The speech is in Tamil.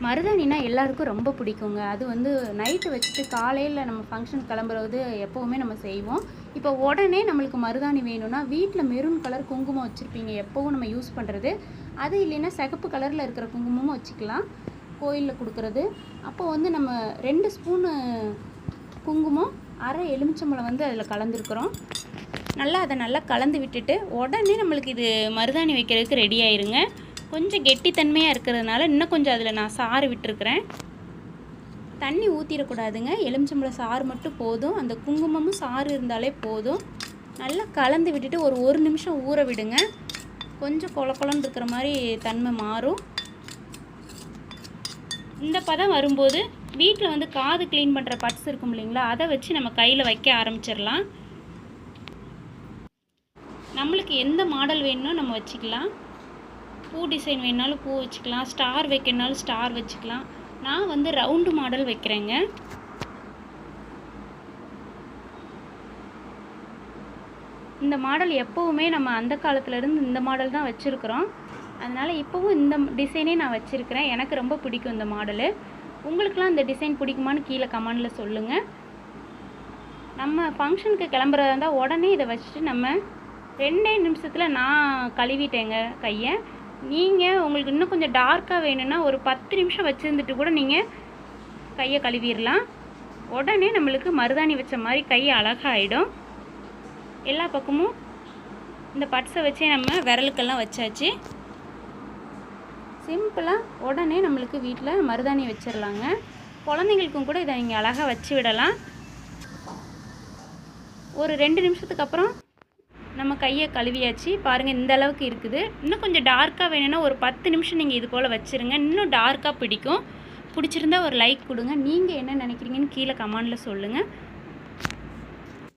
மருதாணினா எல்லாருக்கும் ரொம்ப பிடிக்குங்க. அது வந்து நைட்டு வச்சுட்டு காலையில் நம்ம ஃபங்க்ஷன் கிளம்புறது எப்போவுமே நம்ம செய்வோம். இப்போ உடனே நம்மளுக்கு மருதாணி வேணும்னா வீட்டில் மெரூன் கலர் குங்குமம் வச்சுருப்பீங்க, எப்போவும் நம்ம யூஸ் பண்ணுறது. அது இல்லைன்னா சிகப்பு கலரில் இருக்கிற குங்குமமும் வச்சுக்கலாம், கோயிலில் கொடுக்குறது. அப்போது வந்து நம்ம 2 ஸ்பூனு குங்குமம், அரை எலுமிச்சம்பழம் வந்து அதில் கலந்துருக்குறோம். அதை நல்லா கலந்து விட்டுட்டு உடனே நம்மளுக்கு இது மருதாணி வைக்கிறதுக்கு ரெடி ஆயிருங்க. கொஞ்சம் கெட்டித்தன்மையாக இருக்கிறதுனால இன்னும் கொஞ்சம் அதில் நான் சாறு விட்டுருக்குறேன். தண்ணி ஊற்றிடக்கூடாதுங்க, எலுமிச்சம்பழம் சாறு மட்டும் போதும். அந்த குங்குமமும் சாறு இருந்தாலே போதும். நல்லா கலந்து விட்டுட்டு ஒரு நிமிஷம் ஊற விடுங்க. கொஞ்சம் கொல கொலன்னு இருக்கிற மாதிரி தன்மை மாறும். இந்த பதம் வரும்போது வீட்டில் வந்து காது க்ளீன் பண்ணுற பட்ஸ் இருக்கும் இல்லைங்களா, அதை வச்சு நம்ம கையில் வைக்க ஆரம்பிச்சிடலாம். நம்மளுக்கு எந்த மாடல் வேணுமோ நம்ம வச்சுக்கலாம். பூ டிசைன் வேணுனாலும் பூ வச்சுக்கலாம், ஸ்டார் வைக்கணுனாலும் ஸ்டார் வச்சுக்கலாம். நான் வந்து ரவுண்டு மாடல் வைக்கிறேங்க. இந்த மாடல் எப்போவுமே நம்ம அந்த காலத்துலேருந்து இந்த மாடல் தான் வச்சுருக்குறோம். அதனால் இப்போவும் இந்த டிசைனே நான் வச்சுருக்கிறேன். எனக்கு ரொம்ப பிடிக்கும் இந்த மாடலு. உங்களுக்கெலாம் இந்த டிசைன் பிடிக்குமான்னு கீழே கமெண்டில் சொல்லுங்கள். நம்ம ஃபங்க்ஷனுக்கு கிளம்புறதா இருந்தால் உடனே இதை வச்சுட்டு நம்ம 2 நிமிஷத்தில் நான் கழுவிட்டேங்க கையை. நீங்கள் உங்களுக்கு இன்னும் கொஞ்சம் டார்க்காக வேணும்னா ஒரு 10 நிமிஷம் வச்சுருந்துட்டு கூட நீங்கள் கையை கழுவிடலாம். உடனே நம்மளுக்கு மருதாணி வச்ச மாதிரி கை அழகாகிடும். எல்லா பக்கமும் இந்த பட்ஸை வச்சே நம்ம விரலுக்கெல்லாம் வச்சாச்சு. சிம்பிளாக உடனே நம்மளுக்கு வீட்டில் மருதாணி வச்சிடலாங்க. குழந்தைங்களுக்கும் கூட இதை நீங்கள் அழகாக வச்சு விடலாம். ஒரு 2 நிமிஷத்துக்கு அப்புறம் நம்ம கையை கழுவியாச்சு. பாருங்கள், இந்த அளவுக்கு இருக்குது. இன்னும் கொஞ்சம் டார்க்காக வேணும்னா ஒரு 10 நிமிஷம் நீங்கள் இது போல் வச்சுருங்க. இன்னும் டார்க்காக பிடிக்கும். பிடிச்சிருந்தா ஒரு லைக் கொடுங்க. நீங்கள் என்ன நினைக்கிறீங்கன்னு கீழே கமெண்டில் சொல்லுங்கள்.